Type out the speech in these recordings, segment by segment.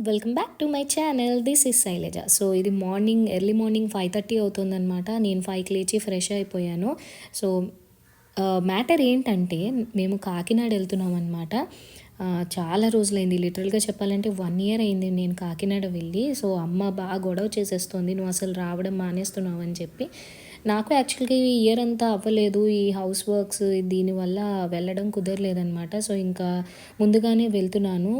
Welcome back to my channel. This is Shailaja. So ఇది early morning 5:30 అవుతుందనమాట. నేను 5కి లేచి ఫ్రెష్ అయిపోయాను. సో మ్యాటర్ ఏంటంటే మేము కాకినాడ వెళ్తున్నాం అనమాట. చాలా రోజులైంది, లిటరల్గా చెప్పాలంటే 1 ఇయర్ అయింది నేను కాకినాడ వెళ్ళి. సో అమ్మ బాగా గొడవ చేసేస్తుంది, నువ్వు అసలు రావడం మానేస్తున్నావు అని చెప్పి. నాకు యాక్చువల్గా ఈ ఇయర్ అంతా అవ్వలేదు, ఈ హౌస్ వర్క్స్ దీనివల్ల వెళ్ళడం కుదరలేదనమాట. సో ఇంకా ముందుగానే వెళ్తున్నాను,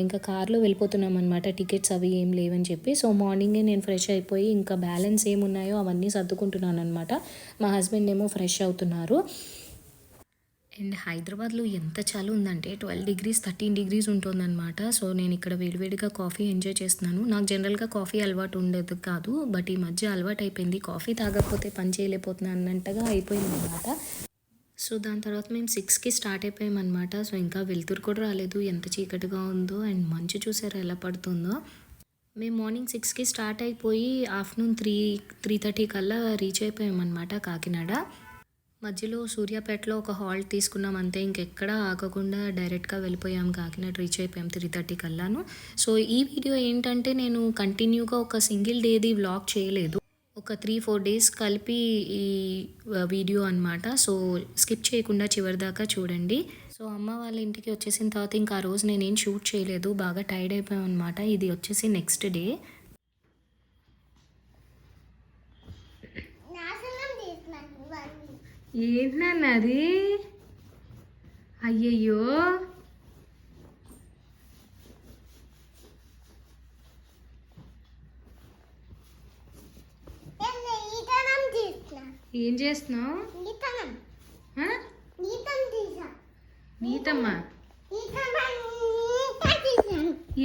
ఇంకా కార్లో వెళ్ళిపోతున్నాం అనమాట. టికెట్స్ అవి ఏం లేవని చెప్పి. సో మార్నింగే నేను ఫ్రెష్ అయిపోయి ఇంకా బ్యాలెన్స్ ఏమున్నాయో అవన్నీ సర్దుకుంటున్నాను అనమాట. మా హస్బెండ్ ఏమో ఫ్రెష్ అవుతున్నారు. అండ్ హైదరాబాద్లో ఎంత చలి ఉందంటే 12 డిగ్రీస్ 13 డిగ్రీస్ ఉంటుందన్నమాట. సో నేను ఇక్కడ వేడివేడిగా కాఫీ ఎంజాయ్ చేస్తున్నాను. నాకు జనరల్గా కాఫీ అలవాటు ఉండేది కాదు, బట్ ఈ మధ్య అలవాటు అయిపోయింది. కాఫీ తాగకపోతే పని చేయలేకపోతున్నాను అన్నట్టుగా అయిపోయింది అనమాట. సో దాని తర్వాత మేము 6కి స్టార్ట్ అయిపోయామన్నమాట. సో ఇంకా వెలుతురు కూడా రాలేదు, ఎంత చీకటిగా ఉందో. అండ్ మంచు చూసారా ఎలా పడుతుందో. మేము మార్నింగ్ 6కి స్టార్ట్ అయిపోయి ఆఫ్టర్నూన్ 3:30 కల్లా రీచ్ అయిపోయామన్నమాట కాకినాడ. మధ్యలో సూర్యాపేటలో ఒక హాల్ట్ తీసుకున్నాం అంతే, ఇంకెక్కడ ఆగకుండా డైరెక్ట్గా వెళ్ళిపోయాం కాకినాడ. రీచ్ అయిపోయాం 3:30 కల్లాను. సో ఈ వీడియో ఏంటంటే నేను కంటిన్యూగా ఒక సింగిల్ డేది వ్లాగ్ చేయలేదు, ఒక 3-4 డేస్ కలిపి ఈ వీడియో అనమాట. సో స్కిప్ చేయకుండా చివరిదాకా చూడండి. సో అమ్మ వాళ్ళ ఇంటికి వచ్చేసిన తర్వాత ఇంకా ఆ రోజు నేనేం షూట్ చేయలేదు, బాగా టైర్డ్ అయిపోయాం అనమాట. ఇది వచ్చేసి నెక్స్ట్ డే. ఏంటన్నది? అయ్యయ్యో, ఏం చేస్తున్నావు? నీతమ్మా,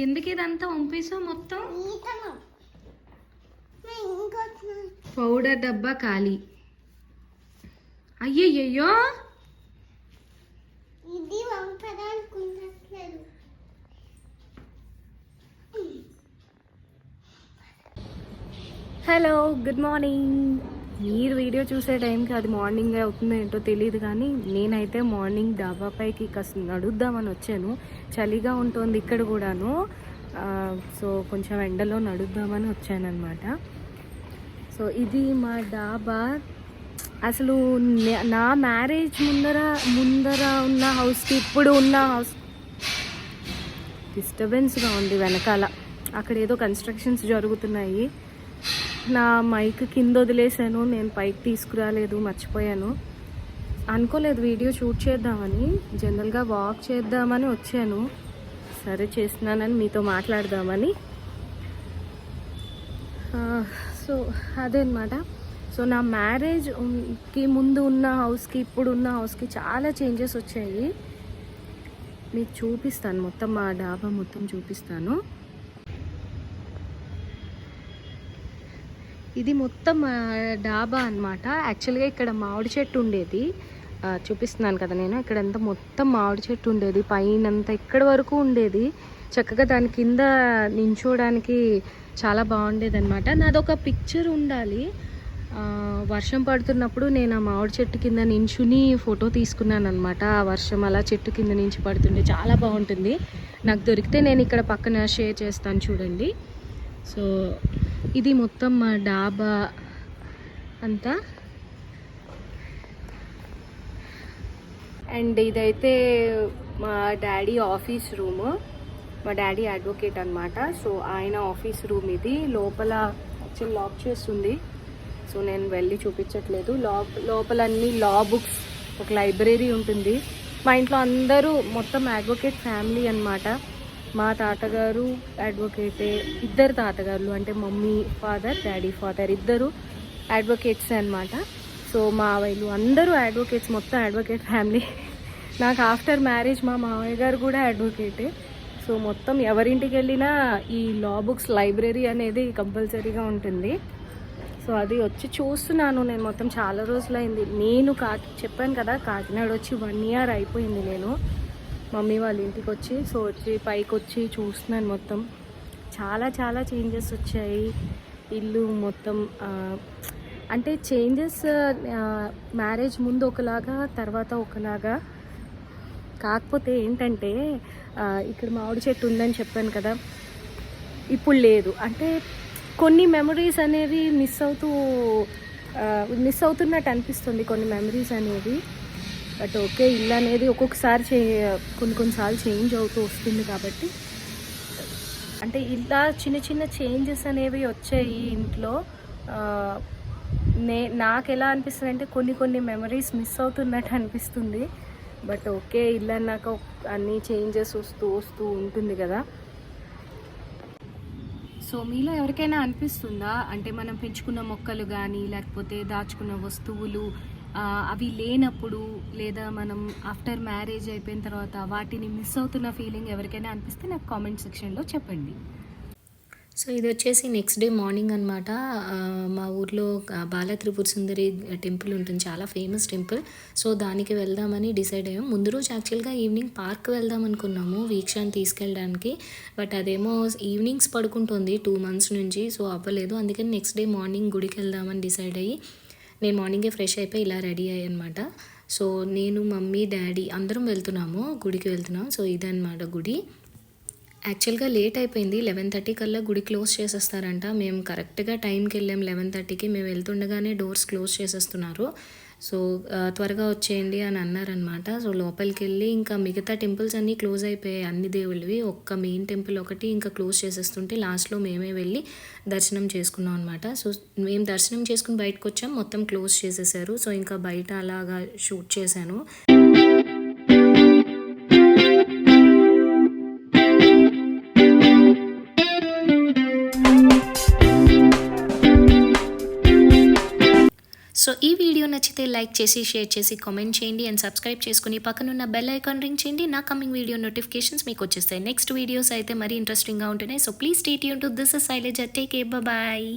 ఎందుకు ఇదంతా పంపేసావు మొత్తం? పౌడర్ డబ్బా ఖాళీ. అయ్యయ్యో, ఇది హలో, గుడ్ మార్నింగ్. మీరు వీడియో చూసే టైంకి అది మార్నింగ్ అవుతుందో ఏంటో తెలియదు, కానీ నేనైతే మార్నింగ్ డాబాపైకి కాస్త నడుద్దామని వచ్చాను. చలిగా ఉంటుంది ఇక్కడ కూడాను. సో కొంచెం ఎండలో నడుద్దామని వచ్చాను అనమాట. సో ఇది మా డాబా. అసలు నా మ్యారేజ్ ముందర ఉన్న హౌస్కి ఇప్పుడు ఉన్న హౌస్ డిస్టర్బెన్స్గా ఉంది వెనకాల. అక్కడ ఏదో కన్స్ట్రక్షన్స్ జరుగుతున్నాయి. నా మైక్ కింద వదిలేసాను, నేను పైకి తీసుకురాలేదు, మర్చిపోయాను. అనుకోలేదు వీడియో షూట్ చేద్దామని, జనరల్గా వాక్ చేద్దామని వచ్చాను. సరే చేస్తున్నానని మీతో మాట్లాడదామని. సో అదే అన్నమాట. సో నా మ్యారేజ్కి ముందు ఉన్న హౌస్కి ఇప్పుడు ఉన్న హౌస్కి చాలా చేంజెస్ వచ్చాయి. మీకు చూపిస్తాను, మొత్తం మా డాబా మొత్తం చూపిస్తాను. ఇది మొత్తం మా డాబా అనమాట. యాక్చువల్గా ఇక్కడ మామిడి చెట్టు ఉండేది, చూపిస్తున్నాను కదా నేను. ఇక్కడంతా మొత్తం మామిడి చెట్టు ఉండేది, పైనంతా ఇక్కడి వరకు ఉండేది. చక్కగా దాని కింద నించోడానికి చాలా బాగుండేది అనమాట. నాదొక పిక్చర్ ఉండాలి, వర్షం పడుతున్నప్పుడు నేను ఆ మామిడి చెట్టు కింద నించుని ఫోటో తీసుకున్నాను అనమాట. ఆ వర్షం అలా చెట్టు కింద నుంచి పడుతుండే చాలా బాగుంటుంది. నాకు దొరికితే నేను ఇక్కడ పక్కన షేర్ చేస్తాను చూడండి. సో ఇది మొత్తం మా డాబా అంతా. అండ్ ఇదైతే మా డాడీ ఆఫీస్ రూము. మా డాడీ అడ్వకేట్ అనమాట. సో ఆయన ఆఫీస్ రూమ్ ఇది. లోపల యాక్చువల్ లాక్ చేస్తుంది, సో నేను వెళ్ళి చూపించట్లేదు. లోపల అన్ని లా బుక్స్, ఒక లైబ్రరీ ఉంటుంది. మా ఇంట్లో అందరూ మొత్తం అడ్వకేట్ ఫ్యామిలీ అనమాట. మా తాతగారు అడ్వకేటే, ఇద్దరు తాతగారులు అంటే మమ్మీ ఫాదర్, డాడీ ఫాదర్ ఇద్దరు అడ్వకేట్స్ అనమాట. సో మావయ్యలు అందరూ అడ్వకేట్స్, మొత్తం అడ్వకేట్ ఫ్యామిలీ. నాకు ఆఫ్టర్ మ్యారేజ్ మా మావయ్య గారు కూడా అడ్వకేటే. సో మొత్తం ఎవరింటికి వెళ్ళినా ఈ లా బుక్స్ లైబ్రరీ అనేది కంపల్సరీగా ఉంటుంది. సో అది వచ్చి చూస్తున్నాను నేను మొత్తం. చాలా రోజులైంది నేను చెప్పాను కదా, కాకినాడ వచ్చి 1 ఇయర్ అయిపోయింది నేను మమ్మీ వాళ్ళ ఇంటికి వచ్చి. సో వచ్చి పైకి వచ్చి చూస్తున్నాను మొత్తం. చాలా చాలా చేంజెస్ వచ్చాయి. ఇల్లు మొత్తం అంటే చేంజెస్ మ్యారేజ్ ముందు ఒకలాగా, తర్వాత ఒకలాగా. కాకపోతే ఏంటంటే ఇక్కడ మామిడి చెట్టు ఉందని చెప్పాను కదా, ఇప్పుడు లేదు. అంటే కొన్ని మెమరీస్ అనేవి మిస్ అవుతున్నట్టు అనిపిస్తుంది కొన్ని మెమరీస్ అనేవి. బట్ ఓకే, ఇల్లు అనేది ఒక్కొక్కసారి కొన్ని సార్లు చేంజ్ అవుతూ వస్తుంది కాబట్టి, అంటే ఇలా చిన్న చిన్న చేంజెస్ అనేవి వచ్చాయి ఇంట్లో. నాకెలా అనిపిస్తుంది అంటే కొన్ని మెమరీస్ మిస్ అవుతున్నట్టు అనిపిస్తుంది. బట్ ఓకే, ఇల్లు అన్నాక అన్ని చేంజెస్ వస్తూ వస్తూ ఉంటుంది కదా. సో మీలో ఎవరికైనా అనిపిస్తుందా, అంటే మనం పెంచుకున్న మొక్కలు కానీ లేకపోతే దాచుకున్న వస్తువులు అవి లేనప్పుడు, లేదా మనం ఆఫ్టర్ మ్యారేజ్ అయిపోయిన తర్వాత వాటిని మిస్ అవుతున్న ఫీలింగ్ ఎవరికైనా అనిపిస్తే నాకు కామెంట్ సెక్షన్లో చెప్పండి. సో ఇది వచ్చేసి నెక్స్ట్ డే మార్నింగ్ అనమాట. మా ఊర్లో బాల త్రిపుర సుందరి టెంపుల్ ఉంటుంది, చాలా ఫేమస్ టెంపుల్. సో దానికి వెళ్దామని డిసైడ్ అయ్యాం. ముందు రోజు యాక్చువల్గా ఈవినింగ్ పార్క్ వెళ్దాం అనుకున్నాము వీక్షాన్ని తీసుకెళ్ళడానికి. బట్ అదేమో ఈవినింగ్స్ పడుకుంటుంది 2 months నుంచి, సో అవ్వలేదు. అందుకని నెక్స్ట్ డే మార్నింగ్ గుడికి వెళ్దామని డిసైడ్ అయ్యి, నేను మార్నింగే ఫ్రెష్ అయిపోయి ఇలా రెడీ అయ్యాను అనమాట. సో నేను, మమ్మీ, డాడీ అందరం వెళ్తున్నాము, గుడికి వెళ్తున్నాం. సో ఇదన్నమాట గుడి. యాక్చువల్గా లేట్ అయిపోయింది, 11:30 కల్లా గుడి క్లోజ్ చేసేస్తారంట. మేము కరెక్ట్గా టైంకి వెళ్ళాం. 11:30కి మేము వెళ్తుండగానే డోర్స్ క్లోజ్ చేసేస్తున్నారు. సో త్వరగా వచ్చేయండి అని అన్నారనమాట. సో లోపలికి వెళ్ళి ఇంకా మిగతా టెంపుల్స్ అన్నీ క్లోజ్ అయిపోయాయి, అన్ని దేవుళ్ళవి. ఒక్క మెయిన్ టెంపుల్ ఒకటి ఇంకా క్లోజ్ చేసేస్తుంటే లాస్ట్లో మేమే వెళ్ళి దర్శనం చేసుకున్నాం అనమాట. సో మేము దర్శనం చేసుకుని బయటకు వచ్చాం, మొత్తం క్లోజ్ చేసేసారు. సో ఇంకా బయట అలాగా షూట్ చేశాను. సో ఈ వీడియో నచ్చితే లైక్ చేసి, షేర్ చేసి, కామెంట్ చేయండి అండ్ సబ్స్క్రైబ్ చేసుకుని పక్కనున్న బెల్ ఐకాన్ రింగ్ చేయండి. నా కమింగ్ వీడియో నోటిఫికేషన్స్ మీకు వచ్చేస్తాయి. నెక్స్ట్ వీడియోస్ అయితే మరీ ఇంట్రెస్టింగ్గా ఉంటున్నాయి. So please stay tune to this is Shailaja. Take care, bye.